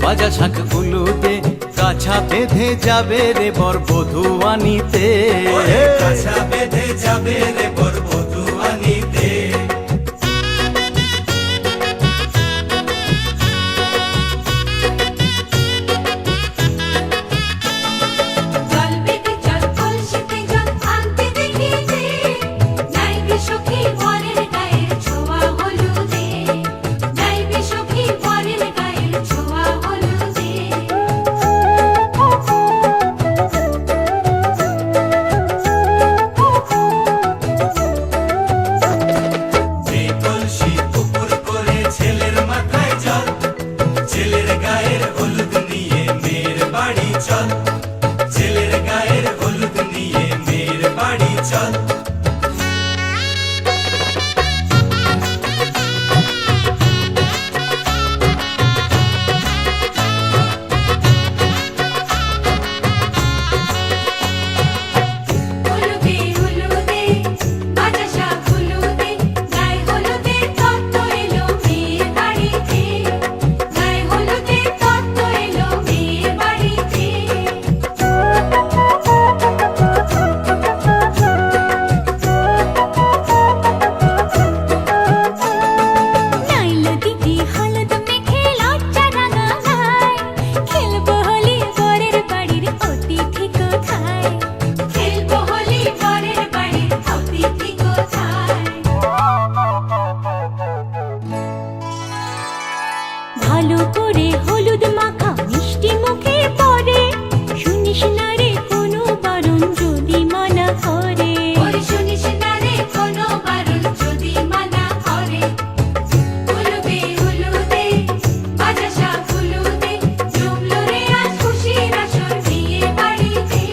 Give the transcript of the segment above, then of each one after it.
বাজা শাঁখ ফুলুতে কাছা বেঁধে যাবে রে বর বধূ আনিতে, কাছা বেঁধে যাবে রে বর বধূ আনিতে। ভালো করে হলুদ মাখা মিষ্টি মুখে পড়ে, শুনিস না রে কোনো বারণ যদি মানা করে, শুনিস না রে কোনো বারণ যদি মানা করে। হলুদে হলুদে বাজা শাঁখ ফুলুতে, জমলো রে আজ খুশির আসর বিয়ে বাড়িতে।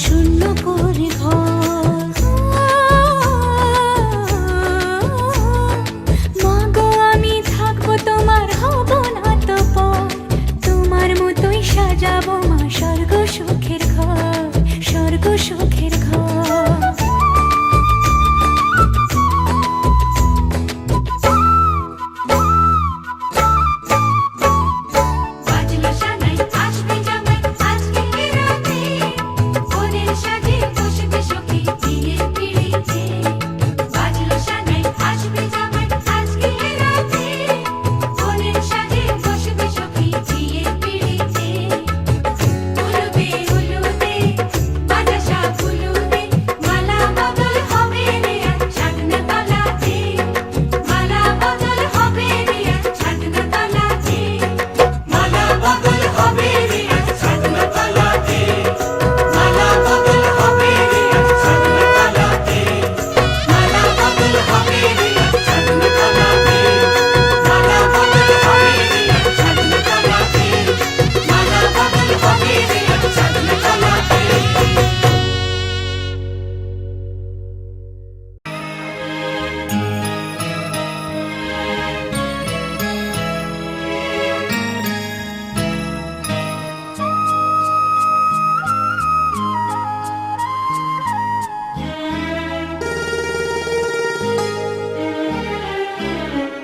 শূন্য করে ঘর, মাগো আমি থাকবো তোমার, হব না তো পর, তোমার মতোই সাজাবো মা স্বর্গ সুখের ঘর, স্বর্গ সুখের ঘর।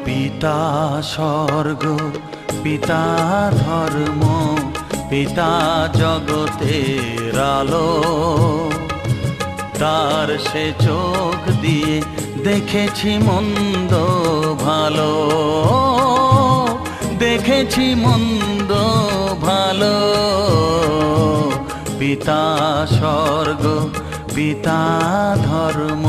পিতা স্বর্গ, পিতা ধর্ম, পিতা জগতের আলো, তার সে চোখ দিয়ে দেখেছি মন্দ ভালো, দেখেছি মন্দ ভালো। পিতা স্বর্গ, পিতা ধর্ম।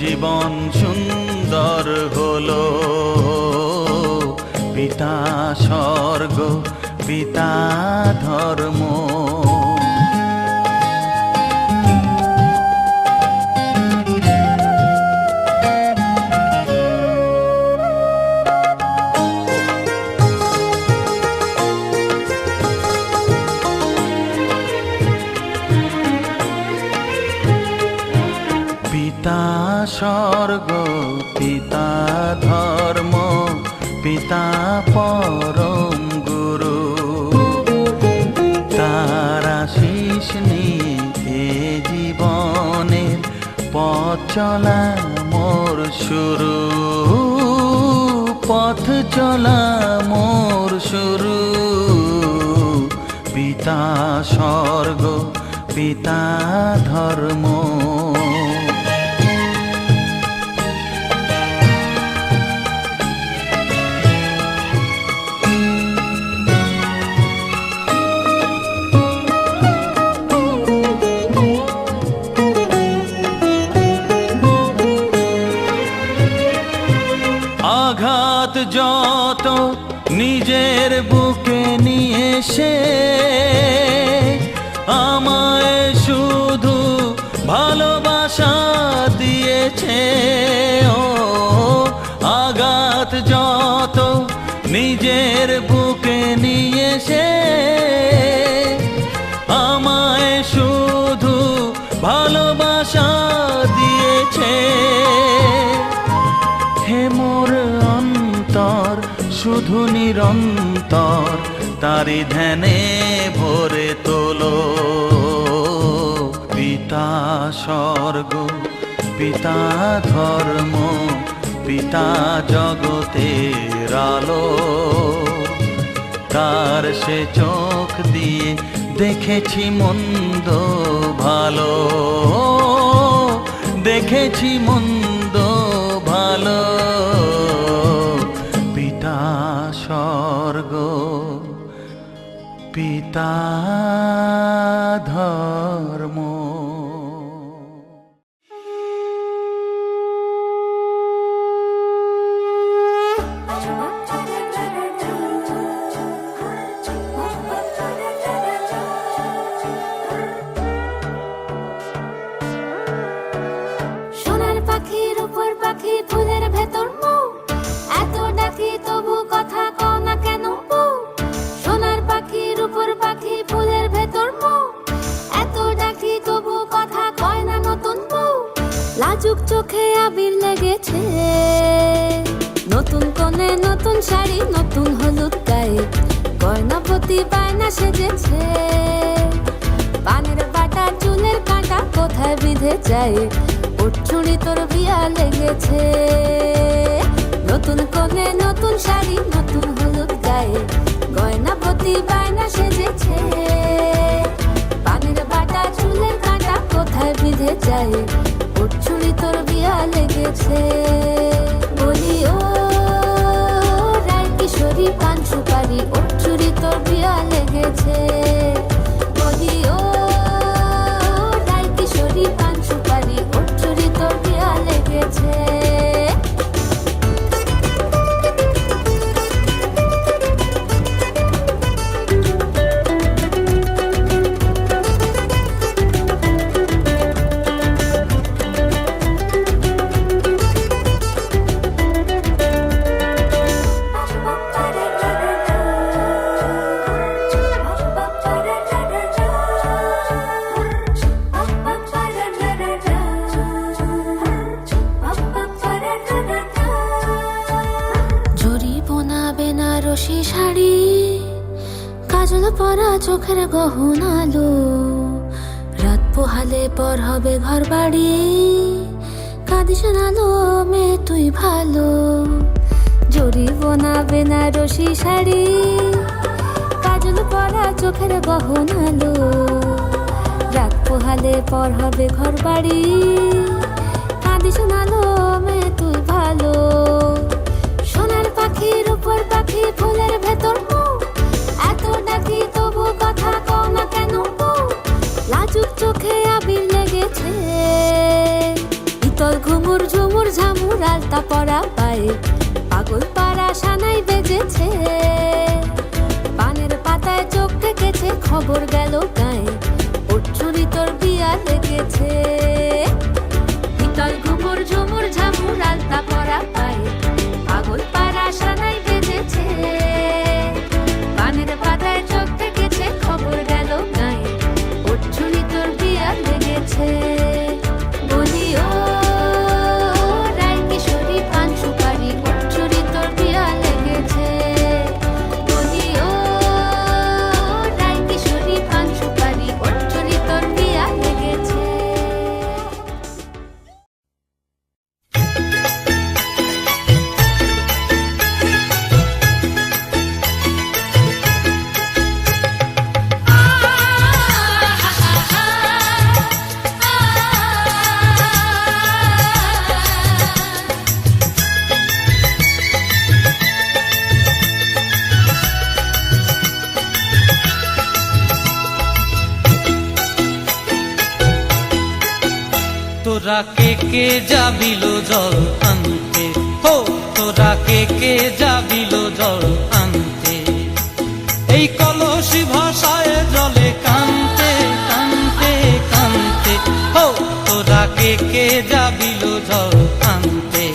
জীবন সুন্দর হলো। পিতা স্বর্গ পিতা ধর্ম। পিতা স্বর্গ পিতা ধর্ম পিতা পরম গুরু। তার আশীষ নিয়ে জীবনের পথ চলা মোর শুরু। পথ চলা মোর শুরু। পিতা স্বর্গ পিতা ধর্ম। আঘাত যত নিজের বুকে নিয়ে সে আমায় শুধু ভালোবাসা দিয়েছে। ও আঘাত যত নিজের বুকে নিয়ে সে আমায় শুধু ভালোবাসা দিয়েছে। হে মোর অন্তর শুধু নিরন্তর তারি ধ্যানে ভরে তোলো। পিতা স্বর্গ পিতা ধর্ম পিতা জগতের আলো। তার সে চোখ দিয়ে দেখেছি মন্দ ভালো। দেখেছি মন্দ ভালো। পিতা স্বর্গ পিতা ধর্ম। সোনার পাখির উপর পাখি ফুলের ভেতর মৌ। এত ডাকি তবু কথা কও না কেন বউ। সোনার পাখির উপর পাখি ফুলের ভেতর মৌ। এত ডাকি তবু কথা কয় না নতুন বউ। লাজুক চোখে আবির লেগেছে। নতুন কোণে নতুন শাড়ি নতুন হলুদ গায়ে গয়না প্রতি বায়না সেজেছে। পানের বাটা চুলের কাঁটা কোথায় বিঁধে যায়। ওর চুড়ি তোর বিয়া লেগেছে। নতুন কোণে নতুন শাড়ি নতুন হলুদ গায়ে গয়না প্রতি বায়না সেজেছে। পানের বাটা চুলের কাঁটা কোথায় বিঁধে যায়। ওর চুড়ি তোর বিয়া লেগেছে। বলি ও রায় কিশোরী পান সুপারি ওর চুড়ি তোর বিয়া লেগেছে। বলি ও রায় কিশোরী পান সুপারি ওর চুড়ি তোর বিয়া লেগেছে। বেনারসি শাড়ি কাজল পরা চোখের গহনালো। রাত পোহালে পর হবে ঘর বাড়ি কাঁদিস নালো মেয়ে তুই ভালো। জরি বোনা বেনারসি শাড়ি কাজল পরা চোখের গহনালো। রাত পোহালে পর হবে ঘর বাড়ি কাঁদিস নালো মেয়ে তুই ভালো। সোনার পাখির উপর পাখি ফুলের ভেতর মৌ। এত ডাকি তবু কথা কও না কেন বউ। লাজুক চোখে আবির লেগেছে। ইতল ঘুঙুর ঝুমুর ঝামুর আলতা পরা পায়ে পাগল পাড়া সানাই বেজেছে। পানের পাতায় চোখ থেকেছে, খবর গেল গায়ে ওর চুরি তোর বিয়া লেগেছে। শীতল ঘুমুর ঝুমুর ঝামুর আলতা পরা পায়ে পাগল পাড়া সানাই বেজেছে। পানের পাতায় চোখ থেকেছে, খবর গেল গায়ে ওর চুরি তোর বিয়া লেগেছে। বলি ও রায় কিশোরী পান সুপারি ওর চুরি তোর বিয়া লেগেছে। বলি ও রায় কিশোরী পান সুপারি ওর চুরি তোর বিয়া লেগেছে। তোরা কে যাবিল জল আনতে, হো তোরা কে যাবিল জল আনতে। এই কলসি ভাষায় জলে কানতে কানতে কানতে, হো তোরা কে যাবিল জল আনতে।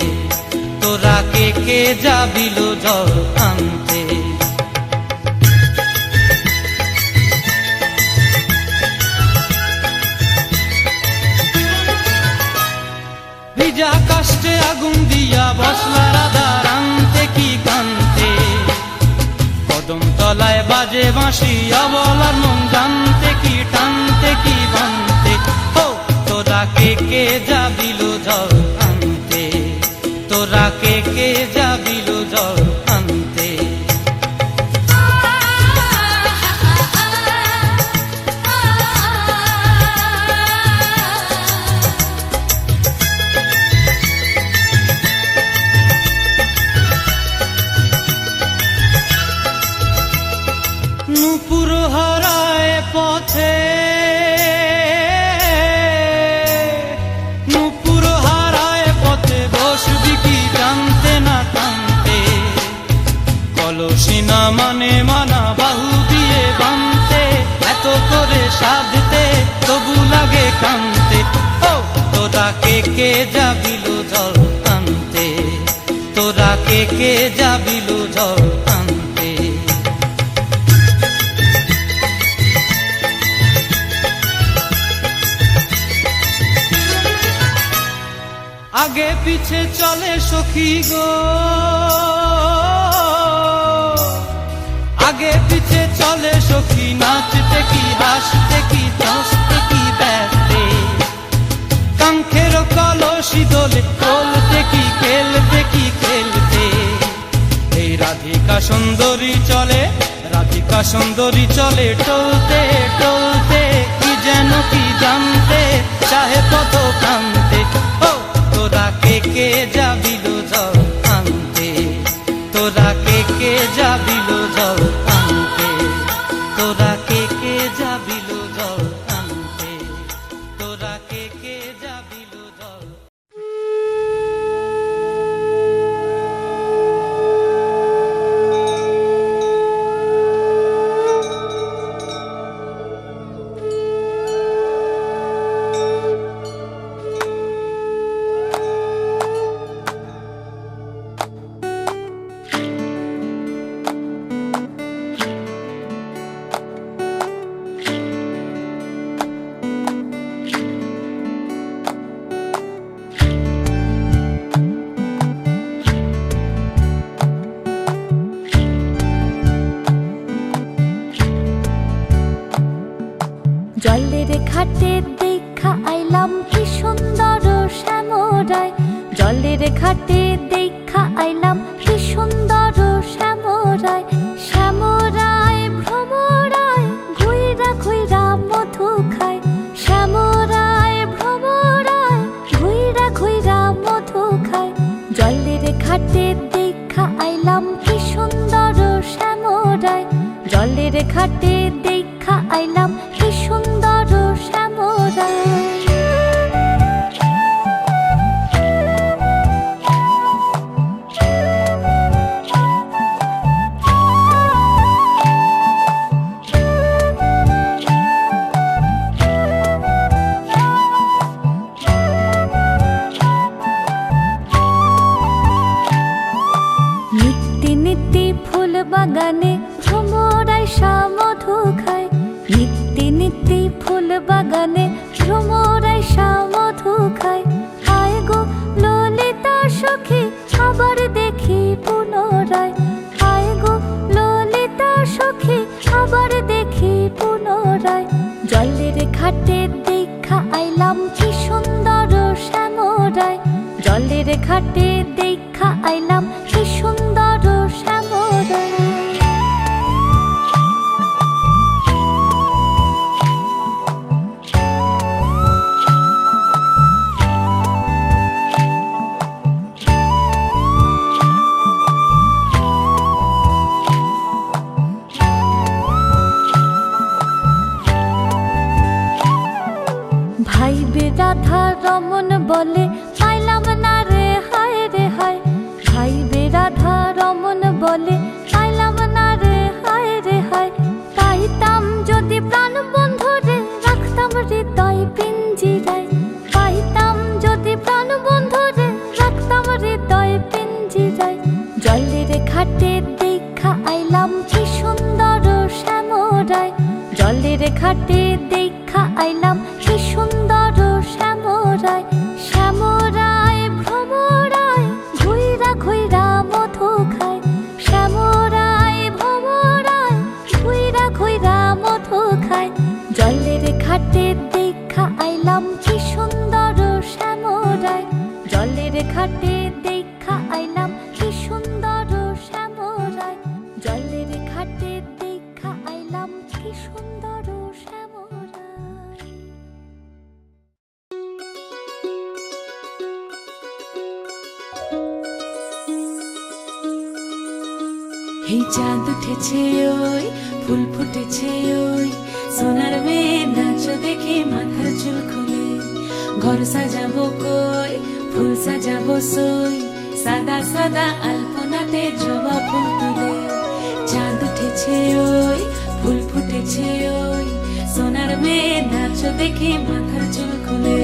তোরা কে যাবিল জল আনতে। ভিজা কাষ্টে আগুন দিয়া বসলা রাধা রানতে কি কানতে। কদম তলায় বাজে বাঁশি অবলার মন জানতে কি টানতে কি বানতে। হো তোরা কে যাবিল জল আনতে। তোরা কে যাবিল জল আনতে। নূপুর হারায় পথে, নূপুর হারায় পথে বসবি কি জানতে না কানতে। কলসি না মানে মানা বাহু দিয়ে বানতে, এত করে সাধতে তবু লাগে কানতে। ও তোরা কে যাবিল জল আনতে। তোরা কে যাবিল জল আনতে। আগে পিছে চলে সখী গো, আগে পিছে চলে সখী নাচতে কি হাসতে কি হাসতে কি ব্যস্তে। কাঙ্ক্ষের কলসি দোলে তোলতে কি খেলতে কি খেলতে। এই রাধিকা সুন্দরী চলে, রাধিকা সুন্দরী চলে টলতে টলতে কি যেন কি জানতে চাহে কত কান্তে। ও তোরা কে যাবিল জল আনতে। তোরা কে যাবিল জল আনতে। তোরা কে যাবিল জল আনতে। তোরা কে যাবিল জল। জলের ঘাটে দেখা আইলাম কি সুন্দর শ্যামরায়। জলের ঘাটে দেখা আইলাম কি সুন্দর শ্যামরায়। শ্যামরায় ভ্রমরায় ঘুইরা ঘুইরা মধু খায়। শ্যামরায় ভ্রমরায় ঘুইরা ঘুইরা মধু খায়। জলের ঘাটে দেখা আইলাম কি সুন্দর শ্যামরায়। জলের ঘাটে দেখা আইলাম কি সুন্দর শ্যামরায়। বাগানে ভ্রমরাই মধু খায়, নিত্যি নিত্যি ফুল বাগানে ভ্রমরাই মধু খায়। আয় গো ললিতা সখী আবার দেখি পুনরায়, আয় গো ললিতা সখী আবার দেখি পুনরায়। জলের ঘাটে দেখা আইলাম কি সুন্দর শ্যামরায়, জলের ঘাটে দেখা আইলাম কি সুন্দর শ্যামরায়। ভাই বে রাধা রমন বলে পাইলাম না রে হায় রে হায়, ভাই বে রাধা রমন বলে পাইলাম না রে হায় রে হায়। পাইতাম যদি প্রাণ বন্ধু রে রাখতাম হৃদয় পিঞ্জিরায়, পাইতাম যদি প্রাণ বন্ধু রে রাখতাম হৃদয় পিঞ্জিরায়। জলের ঘাটে দেখা আইলাম কি সুন্দর শ্যামরায়, জলের ঘাটে দেখা আইলাম কি সুন্দর শ্যামরায়। শ্যামরায় ভ্রমরায় ঘুইরা ঘুইরা মধু খায়, শ্যামরায় ভ্রমরায় ঘুইরা ঘুইরা মধু খায়। জলের ঘাটে দেখা আইলাম কি সুন্দর শ্যামরায়, জলের ঘাটে দেখা আইলাম কি সুন্দর শ্যামরায়, জলের ঘাটে দেখা আইলাম কি সুন্দর শ্যামরায়। এই চাঁদ উঠেছে ওই ফুল ফুটেছে ওই, সোনার মেয়ে নাচ দেখে মাথার চুল খুলে। ঘর সাজাবো কই ফুল সাজাবো সই, সাদা সাদা আলপনাতে জবা ফুল তুলে। চাঁদ উঠেছে ওই ফুল ফুটেছে ওই, সোনার মেয়ে নাচ দেখে মাথার চুল খুলে।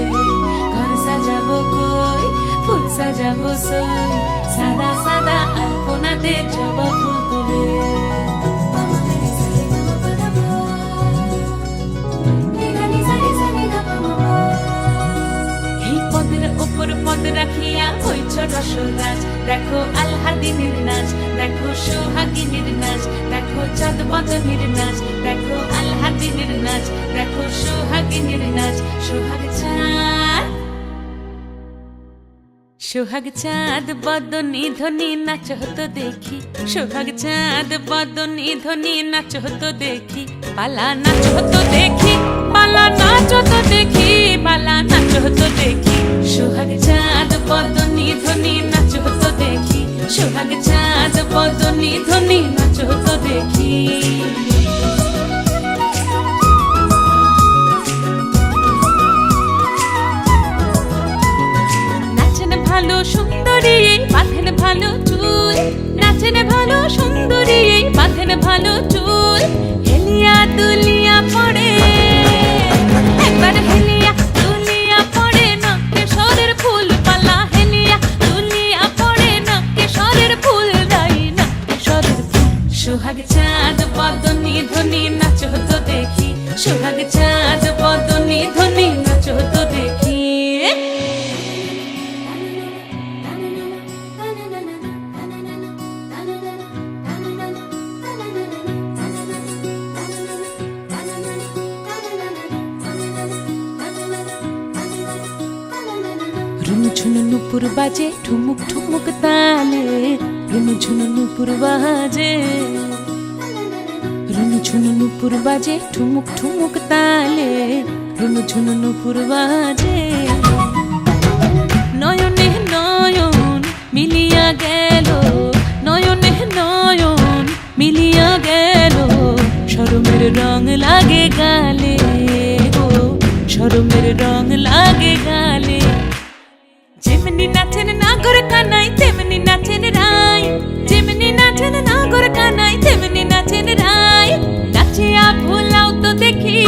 ঘর সাজাবো কই ফুল সাজাবো সই, সাদা সাদা আলপনাতে জবা ফুল তুলে। এই পদের ওপর পদ রাখিয়া হইছ রসরাজ, দেখো আল্লাদিনের নাচ, দেখো সোহাগিনীর নাচ, দেখো চাঁদ বদনের নাচ, দেখো আল্লাদিনের নাচ, দেখো সোহাগিনীর নাচ। সোহাগ চাঁদ সোহাগ চাঁদ বদনী ধ্বনি নাচ হতো দেখি, সোহাগ চাঁদ বদনী ধ্বনি নাচ হতো দেখি। পালা নাচ হতো দেখি, পালা নাচ হতো দেখি, পালা নাচ হতো দেখি। সোহাগ চাঁদ বদনী ধ্বনি নাচ হতো দেখি, সোহাগ চাঁদ বদনী ধ্বনি নাচ হতো দেখি। ভালো সুন্দরী বাঁধেন ভালো চুল, নাচেন ভালো সুন্দরী বাঁধেন ভালো চুল। হেলিয়া দুলিয়া পড়ে একবার, হেলিয়া দুলিয়া পড়ে নকেশ্বরের ফুল পালা, হেলিয়া দুলিয়া পড়ে নকেশ্বরের ফুল দাই নকেশ্বরের ফুল। সোহাগ চাঁদ বদনী ধ্বনি নাচ হতো দেখি, সোহাগ চাঁদ বদনী ধ্বনি নাচ হতো দেখি। রুনু ঝুনু নুপুর বাজে ঠুমুক ঠুমুক তালে, রুনু ঝুনু নুপুর বাজে, রুনু ঝুনু নুপুর বাজে ঠুমুক ঠুমুক তালে, রুনু ঝুনু নুপুর বাজে। নয়নে নয়ন মিলিয়া গেল, নয়নে নয়ন মিলিয়া গেল, শরমের রং লাগে গালে গো, শরমের রং লাগে গালে। যেমনি নাচেন নাগর কানাই তেমনি নাচেন রায়, যেমনি নাচেন নাগর কানাই তেমনি নাচেন রায়। নাচিয়া ভোলাও তো দেখি,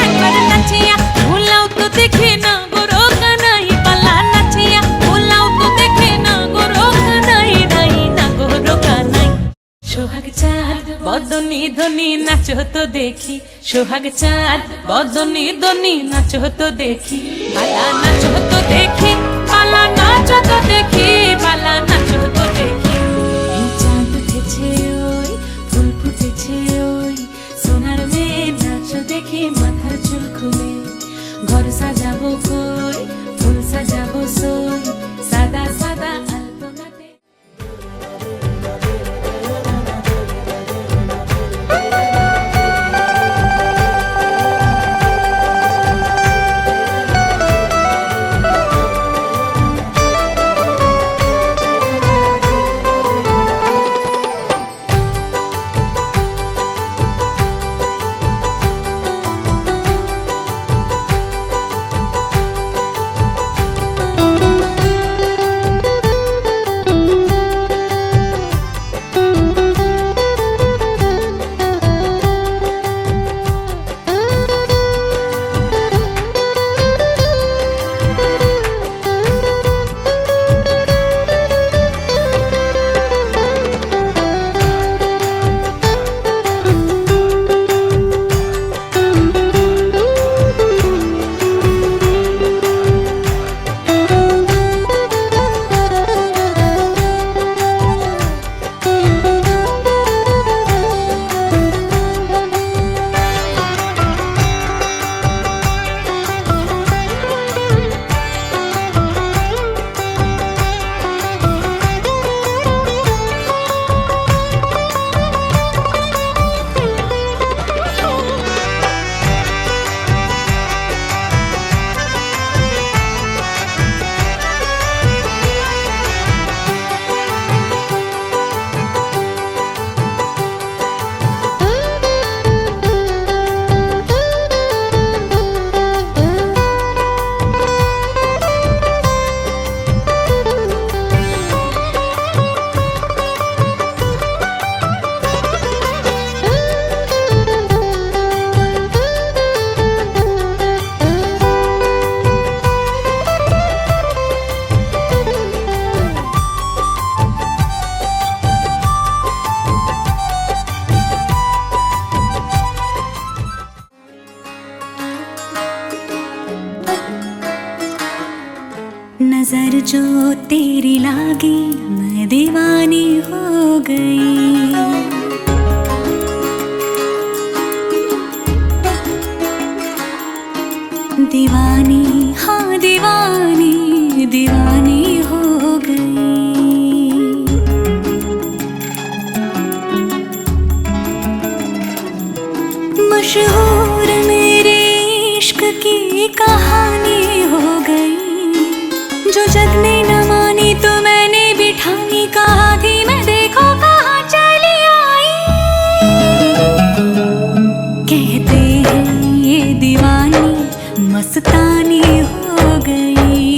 একবার নাচিয়া ভোলাও তো দেখি নাগর কানাই পালা, নাচিয়া ভোলাও তো দেখি নাগর কানাই রাই নাগর কানাই। দনি নাচো তো দেখি, সোহাগ চাঁদ বদনি দনি নাচো তো দেখি, বালা নাচো তো দেখি, বালা নাচো তো দেখি, বালা নাচো তো দেখি। এই চাঁদ উঠেছে ওই, ফুল ফুটেছে ওই, সোনার মেয়ে নাচো দেখি মাথার চুল খুলে। ঘর সাজাবো কই, ফুল সাজাবো সই, সাদা সাদা আলপনাতে। नजर जो तेरी लागी मैं दीवानी हो गई, दीवानी हाँ दीवानी दीवानी हो गई। मशहूर मेरे इश्क की कहानी हो गई, जो जग ने न मानी तो मैंने भी ठानी, कहा थी मैं देखो कहाँ चली आई। कहते हैं ये दीवानी मस्तानी हो गई।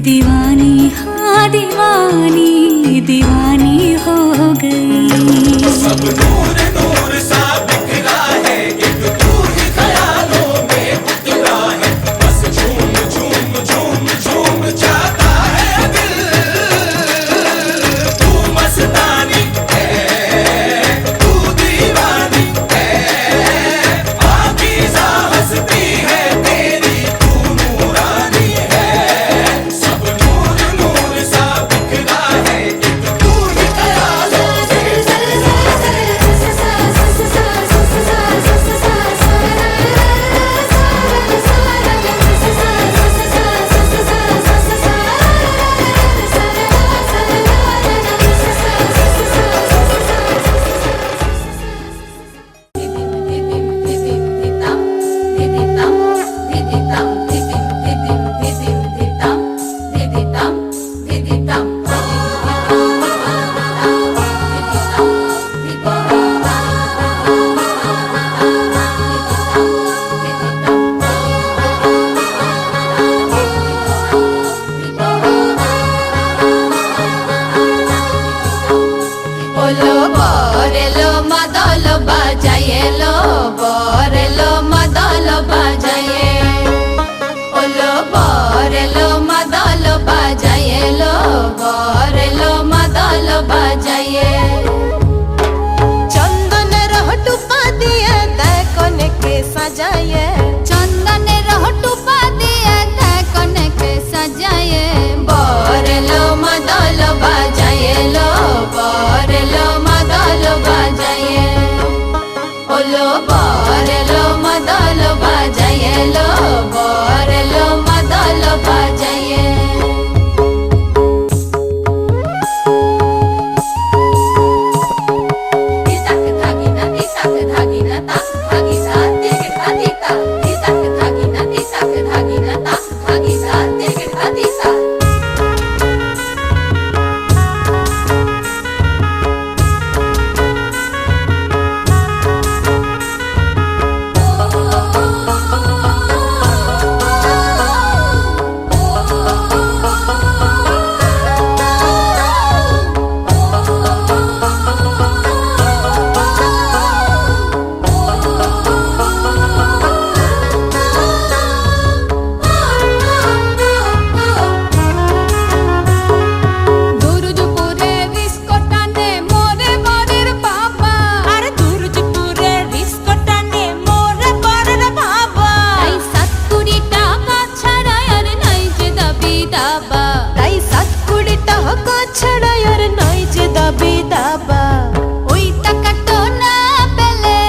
दीवानी हाँ दीवानी दीवानी हो गई। सब नूर नूर सा बिखरा है, एक तू ही ख्यालों में उतरा है, बस झूम झूम झूम झूम जाता है दिल। तू मस्तानी है, तू दीवानी है, पाकीज़ा हस्ती है तेरी, तू नूरानी है। सब नूर नूर सा बिखरा है, एक तू ही ख्यालों में ওলো বরেলো মাদল বাজায়ে লো বরেলো মাদল বাজায়ে ওলো বরেলো মাদল বাজায়ে লো বরেলো মাদল বাজায়ে চন্দনের হটুপা দিয়ে দেয় কনেকে সাজায়ে চন্দনের হটুপা দিয়ে দেয় কনেকে সাজায়ে বরেলো মাদল বাজায়ে লো বরেলো মাদল বাজায়ে ওলো বরেলো মাদল বাজায়ে লো বরেলো মাদল বাজায়ে তিতাক থাকিনা তিতাক থাকিনা তাক থাকিনা তিকে থাকিতা তিতাক থাকিনা তিতাক থাকিনা তাক থাকিনা তিকে থাকিতা দুরুজপুরে রিস্কটানে মোরে বরের বাবা আর দুরুজপুরে রিস্কটানে মোরে বরের বাবা তাই 7 টাকা ছাড়া আর নাই যে দাবি দাবা তাই 7 টাকা ছাড়া আর নাই যে দাবি দাবা ওই টাকাটা না পেলে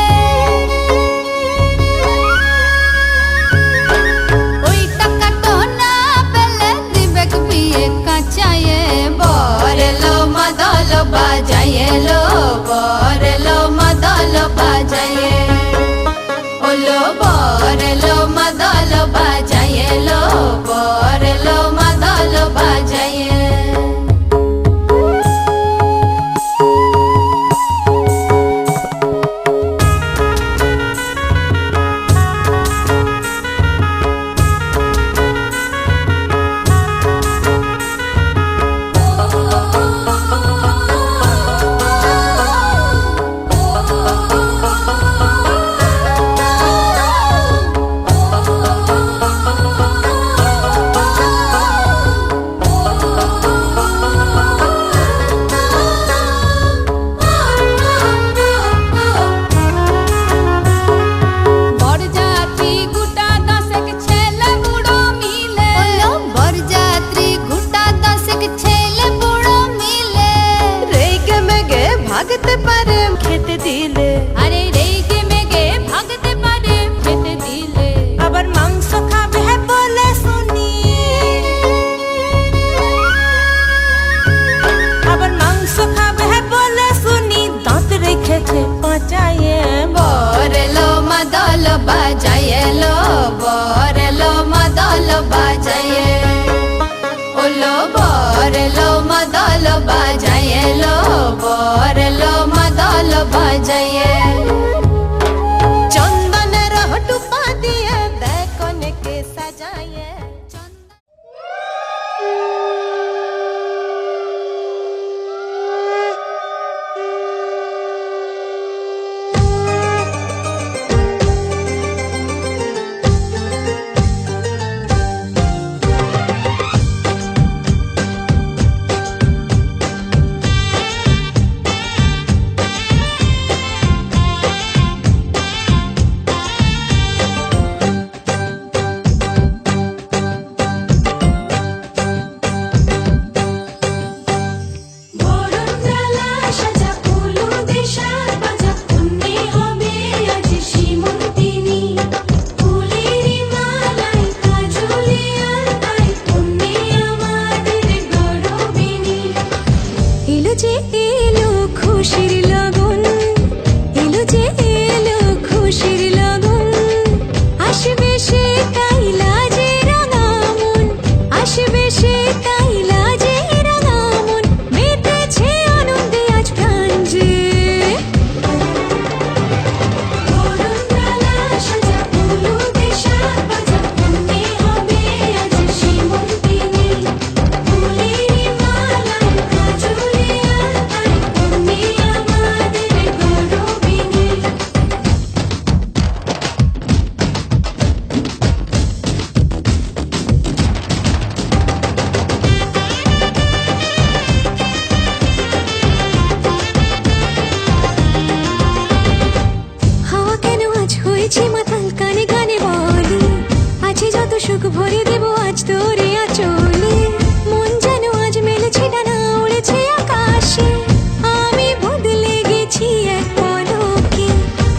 ওই টাকাটা না পেলে দিবেক বিয়ে কাঁচায়ে বরেলো মাদল বাজায়ে লো বরেলো মাদল বাজায়ে ওলো বরেলো মাদল বাজায়ে লো বরেলো মাদল বাজায়ে বরযাত্রী গোটা 10 ছেলে বুড়ো মিলে ওলো বরযাত্রী গোটা 10 ছেলে বুড়ো মিলে রেগে মেগে ভাগতে পারে খেতে দিলে আরে রেগে মেগে ভাগতে পারে খেতে দিলে আবার মাংস খাবে বলে শুনি আবার মাংস খাবে বলে শুনি দাঁত রেখেছে পাঁচায়ে বরেলো মাদল বাজায়ে লো বরেলো মাদল বাজায়ে ওলো বরেলো মাদল বাজায়ে লো বরেলো মাদল বাজায়ে চন্দনের হটুপা দিয়ে দেয় কনেকে সাজায়ে সুখ ভরে দেব আজ তোরে আঁচলে মন যেন আজ মেলেছে ডানা উড়েছে আকাশে আমি বদলে গেছি এক পলকে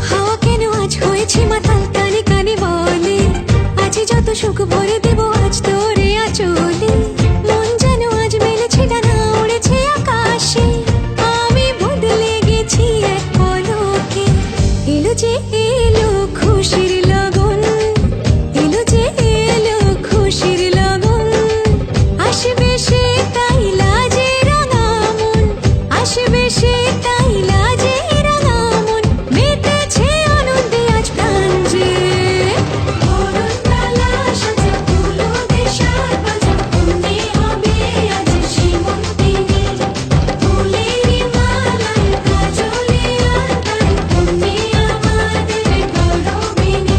হাওয়া কেন আজ হয়েছে মাতাল কানে কানে বলে আজ যত সুখ ভরে দেব আজ তোরে আঁচলে মন যেন আজ মেলেছে ডানা উড়েছে আকাশে আমি বদলে গেছি এক পলকে এলো যে এলো খুশির লগন এলো যে এলো খুশির লগন আসবে সে তাই লাজে রাঙা মন আসবে সে তাই লাজে রাঙা মন মেতেছে আনন্দে আজ প্রাণ যে বরণডালা সাজা ফুলো দেশার বাজা মনে হবে আজ সীমন্তিনী ফুলেরই মালায় কাজলে আলতায় মনে আমাদের গরবিনী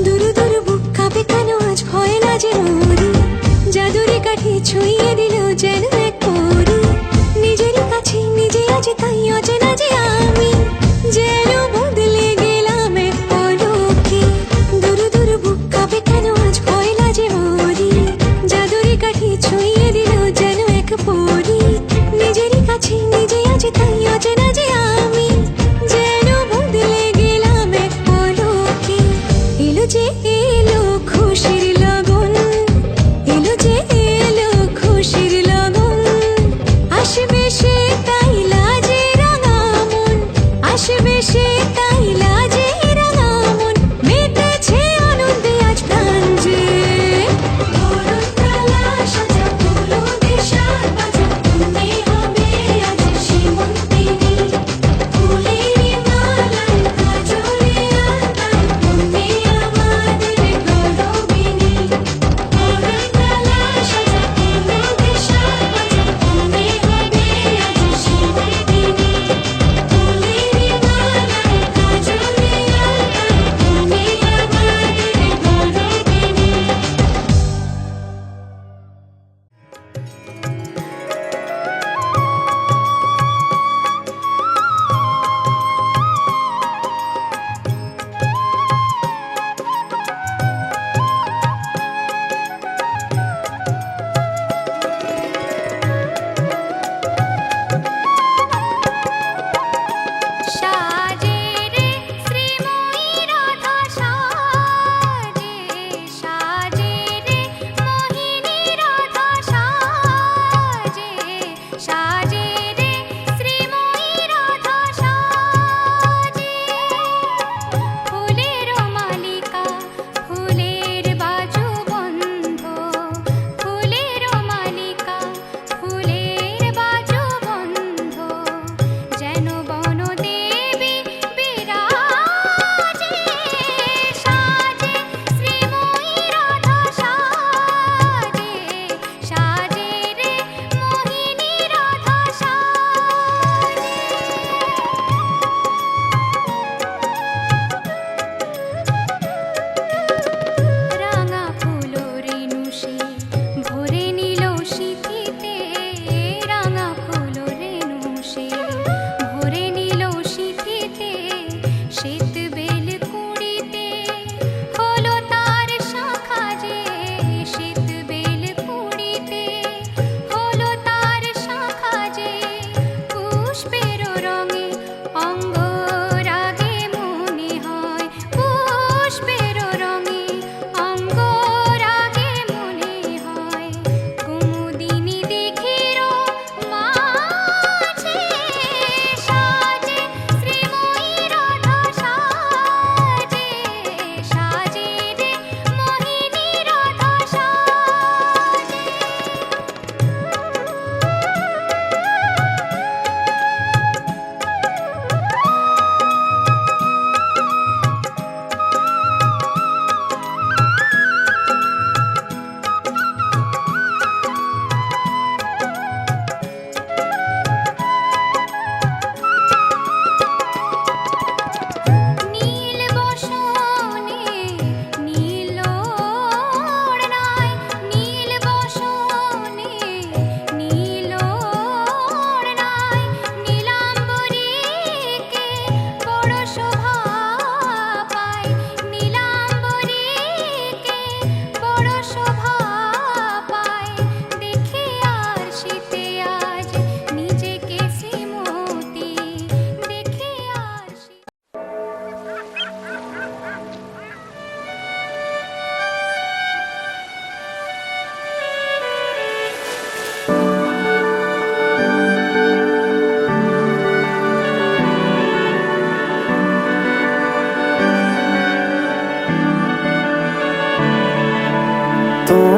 দুরু দুরু বুক কাঁপে কেন আজ ভয় না যে মরি জাদুরে কাঠি ছুঁয়ে দিল যেন এক পরি নিজেরই কাছে নিজে আজ তাই অচেনা যে আমি যেন বদলে গেলাম এক পলকে দুরু দুরু বুক কাঁপে কেন আজ ভয় না যে মরি জাদুরে কাঠি ছুঁয়ে দিল যেন এক পরি নিজেরই কাছে নিজে আজ তাই অচেনা যে আমি যেন বদলে গেলাম এক পলকে এলো যে এলো খুশির লগন এলো যে এলো খুশির লগন আসবে সে তাই লাজে রাঙা মন আসবে সে তাই লাজে রাঙা মন মেতেছে আনন্দে আজ প্রাণ যে বরণডালা সাজা ফুলো দেশার বাজা মনে হবে আজ সীমন্তিনী ফুলেরই মালায় কাজলে আলতায় মনে আমাদের গরবিনী বরণডালা সাজা ফুলো দেশার বাজা মনে হবে আজ সীমন্তিনী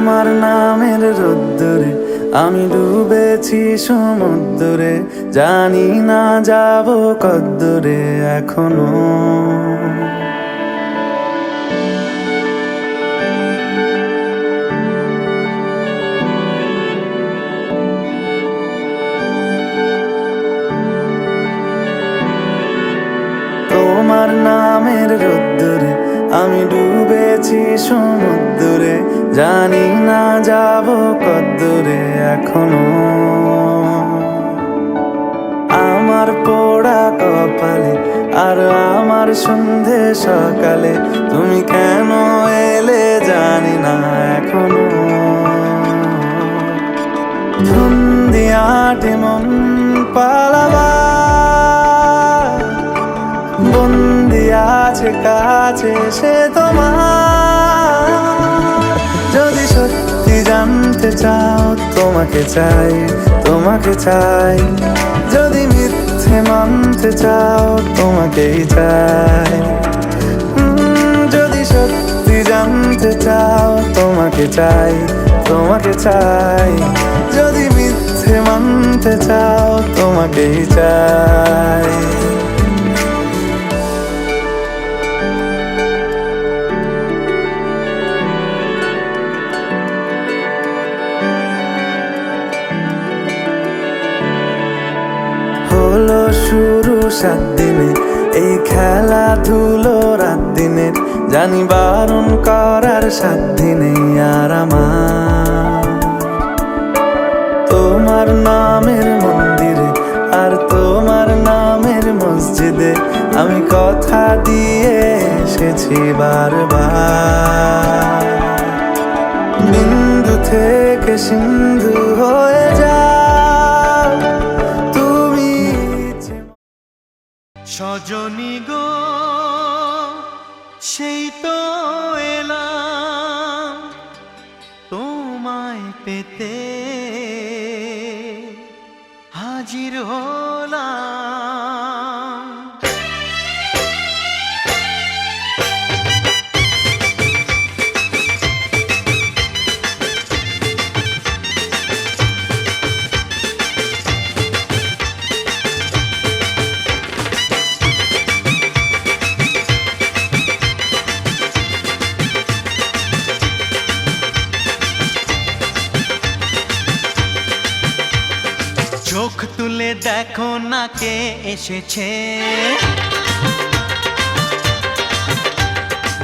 তোমার নামের রোদ্দুরে আমি ডুবেছি সমুদ্রে, জানি না যাব কদ্দুরে এখনো। তোমার নামের রোদ্দুরে আমি ডুবেছি সমুদ্রে, জানি না যাব কদ্দুরে এখনো। আমার পোড়া কপালে আর আমার সন্ধে সকালে তুমি কেন এলে জানি না এখনো। ধুন্দিয়াটে মন পালাবার বন্দি আছে কাছে সে তোমার। যদি সত্যি জানতে চাও তোমাকে চাই, তোমাকে চাই। যদি মিথ্যে মানতে চাও তোমাকেই চাই। যদি সত্যি জানতে চাও তোমাকে চাই, তোমাকে চাই। যদি মিথ্যে মানতে চাও তোমাকেই চাই। হলো শুরু 7 দিনে এই খেলাধুলো রাত দিনে, জানি বারণ করার সাধ্য নেই আর আমার। তোমার নামের মন্দিরে আর তোমার নামের মসজিদে আমি কথা দিয়ে এসেছি বারবার। বিন্দু থেকে সিন্ধু হয়ে যাও তুমি। সজনী গো সেই তো এলাম তোমায় পেতে, হাজির হলাম। চোখ তুলে দেখো না কে এসেছে,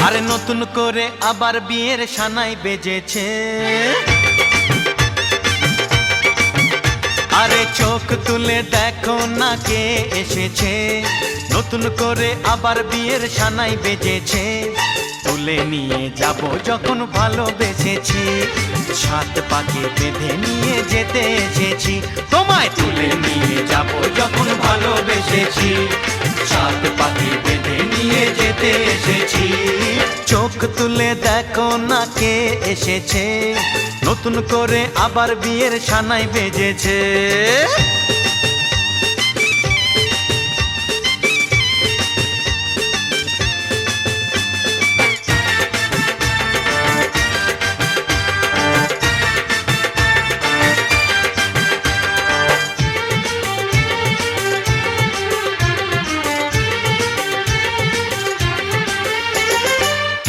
আরে নতুন করে আবার বিয়ের সানাই বেজেছে। আরে চোখ তুলে দেখো না কে এসেছে, নতুন করে আবার বিয়ের সানাই বেজেছে। তুলে নিয়ে যাব যখন ভালোবেসেছি, 7 পাকে বেঁধে নিয়ে যেতে এসেছি। তোমায় তুলে নিয়ে যাব যখন ভালোবেসেছি, 7 পাকে বেঁধে নিয়ে যেতে এসেছি। চোখ তুলে দেখো না কে এসেছে, নতুন করে আবার বিয়ের সানাই বেজেছে।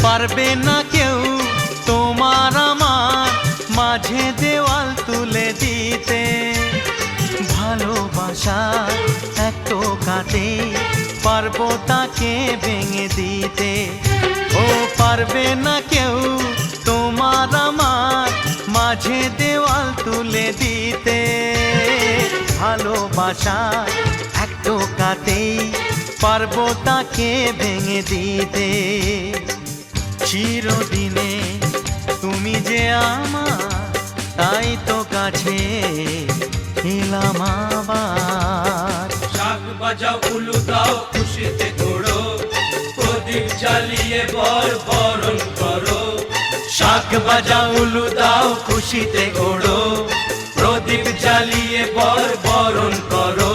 পারবে না কেউ তোমার আমার মাঝে দেওয়াল তুলে দিতে, ভালোবাসা এত কাটে পারবো তাকে ভেঙে দিতে। ও পারবে না কেউ তোমার আমার মাঝে দেওয়াল তুলে দিতে, ভালোবাসা এত কাটে পারবো তাকে ভেঙে দিতে। চিরদিনে তুমি যে আমার, তাই তো কাছে এলাম আবার। শাক বাজাও উলু দাও খুশিতে ঘোড়ো, প্রদীপ জ্বালিয়ে বর বরণ করো। শাক বাজা উলু দাও খুশিতে ওড়ো, প্রদীপ জ্বালিয়ে বর বরণ করো।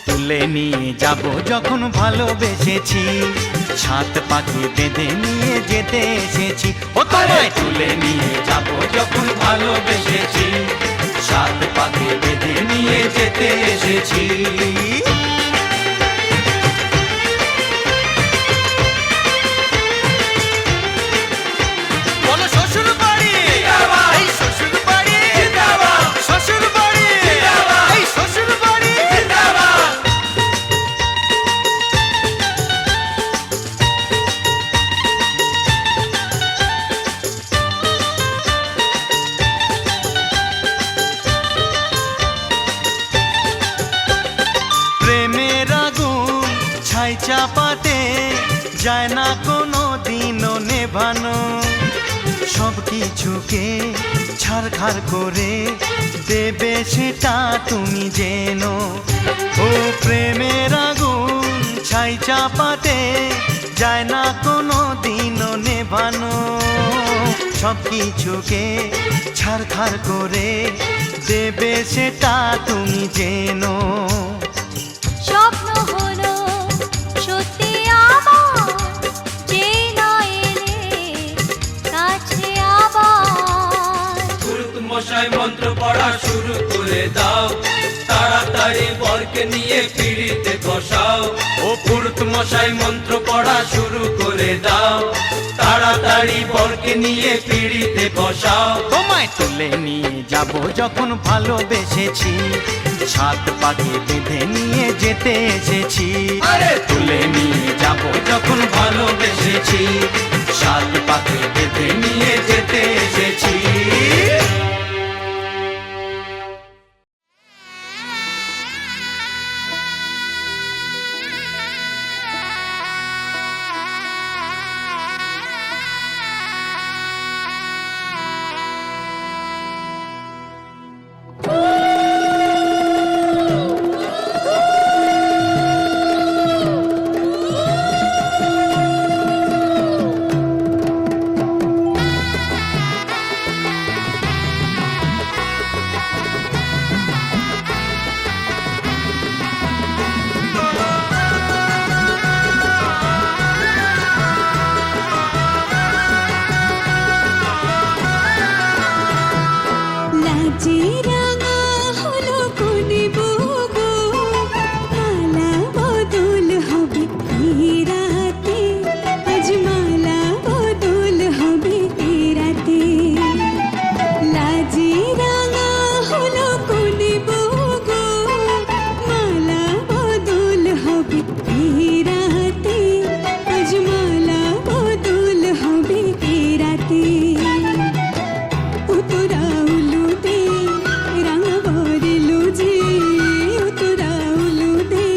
তুলে তুলে নিয়ে যাব যখন ভালোবেসেছি, সাত পাখি বেঁধে নিয়ে যেতে এসেছি। ও তোমায় তুলে নিয়ে যাব যখন ভালোবেসেছি, সাত পাখি বেঁধে নিয়ে যেতে এসেছি। বলো শ্বশুর বাড়ি, এই শ্বশুর বাড়ি, শ্বশুর বাড়ি, এই শ্বশুর বাড়ি। প্রেমের আগুন ছাই চাপাতে যায় না কোনো দিনও নেভানো, সব কিছুকে ছারখার করে দেবে সেটা তুমি জেনো। ও প্রেমের আগুন ছাই চাপাতে যায় না কোনো দিনও নেভানো, সব কিছুকে ছারখার করে দেবে সেটা তুমি জেনো। স্বপ্ন হলো সত্যি আমার, যে নয় এলে কাছে আবার। পুরুত মশাই মন্ত্র পড়া শুরু করে দাও, তাড়াতাড়ি বরকে নিয়ে পিড়িতে বসাও। ও পুরুত মশাই মন্ত্র পড়া শুরু করে দাও, তাড়াতাড়ি বরকে নিয়ে পিড়িতে বসাও। তোমায় তুলে নিয়ে যাব যখন ভালোবেসেছি, সাত পাখি বেঁধে নিয়ে যেতে এসেছি। আরে তুলে নিয়ে যাব যখন ভালোবেসেছি, সাত পাখি বেঁধে নিয়ে যেতে এসেছি। লাজে রাঙা হলো কোনে বগো, মালা বদল হবে এই রাতে, আজ মালা বদল হবে এই রাতে। লাজে রাঙা হলো কোনে বগো, মালা বদল হবে এই রাতে, আজ মালা বদল হবে এই রাতে। উতরা উলু দে রাঙা বরিলো যে, উতরা উলু দে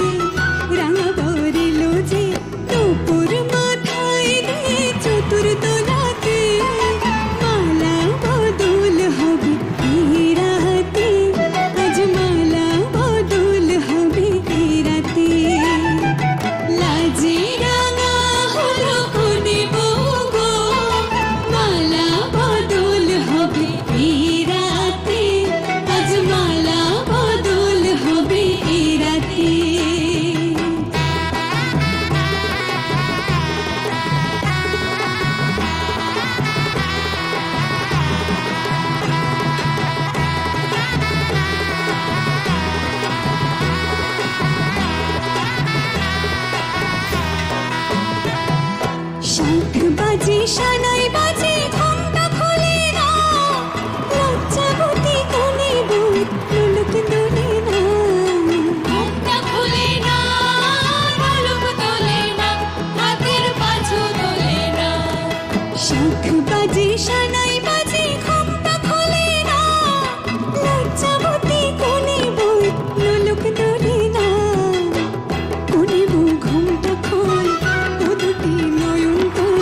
রাঙা বরিলো যে, দুপুর মাথায় দিয়ে চতুর দোলাতে, মালা বদল হবে এই রাতে, আজ মালা বদল হবে এই রাতে। লাজে রাঙা হলো কোনে বগো, মালা বদল হবে এই রাতে, আজ মালা বদল হবে এই রাতে। শাঁখ বাজে সানাই বাজে ঘণ্টা খোলে না, লজ্জাবতী কোনে বই ঢোলক দোলে না। ঘণ্টা খোলে না, ঢোলক দোলে না, হাতের বাজু দোলে না। শাঁখ বাজে সানাই বাজে ঘণ্টা খোলে না, লজ্জাবতী কোনে বই ঢোলক দোলে না। কোনে বউ ঘুমটা খোল, ও দুটি নয়ন তোল,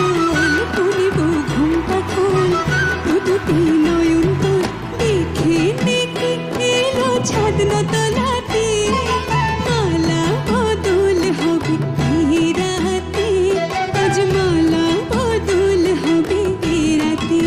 কোনে বউ ঘুমটা খোল, ও দুটি নয়ন তোল। দেখে দেখে এলো ছাদ তলাতে, মালা বদল হবে এই রাতে, আজ মালা বদল হবে এই রাতে।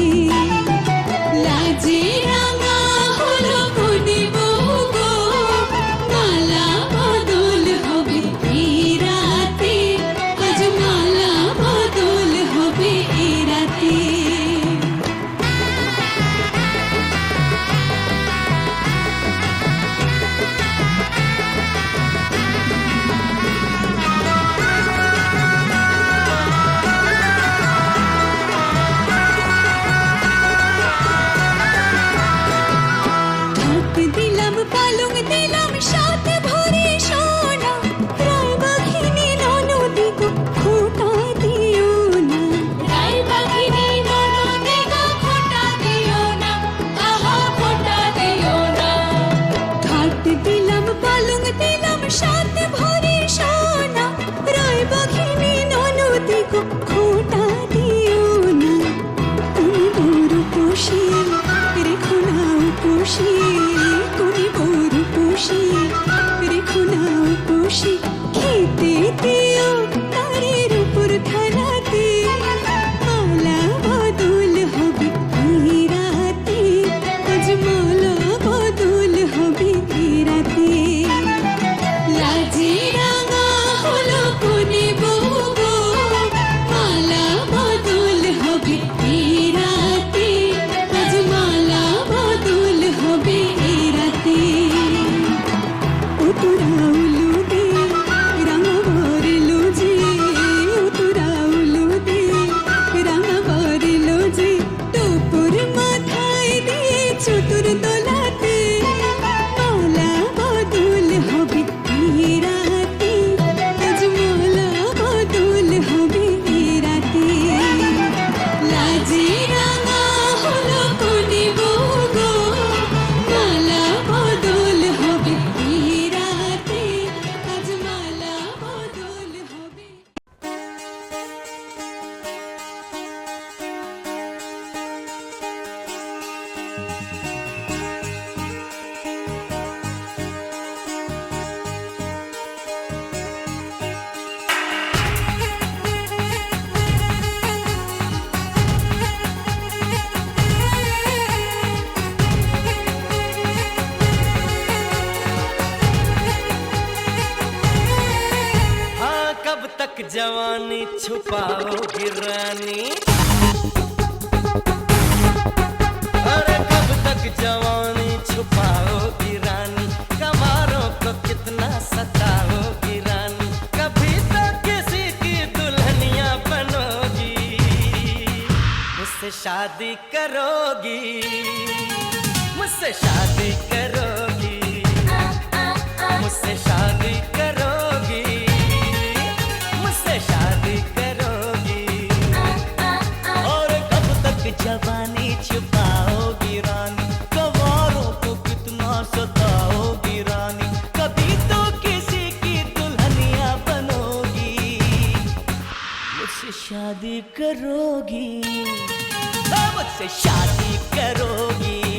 দিতেও তারের উপর খেলাতে মালা বদল হবে এই রাতে আজ মালা বদল হবে এই রাতে লাজে রাঙা হলো কোনে বউ গো মালা বদল হবে এই রাতে আজ মালা বদল হবে এই রাতে ও তোরা উলু দে রাঙা ভরলো যে ও তোরা উলু দে রাঙা ভরলো যে টোপর মাথায় দিয়ে চতুর দোলাতে মালা বদল হবে এই রাতে আজ মালা বদল হবে এই রাতে লাজে রাঙা হলো কোনে বউ গো মালা বদল হবে এই রাতে আজ মালা বদল হবে हाँ कब तक जवानी छुपाओगी रानी अरे कब तक जवानी छुपाओगी रानी कमारों को कितना सताओगी रानी कभी तो किसी की दुल्हनिया बनोगी मुझसे शादी करोगी मुझसे शादी करोगी मुझसे शादी करोगी मुझसे शादी करोगी और कब तक जवानी छुपाओगी रानी कवारों को कितना सताओगी रानी कभी तो किसी की दुल्हनिया बनोगी मुझसे शादी करोगी हाँ, मुझसे शादी करोगी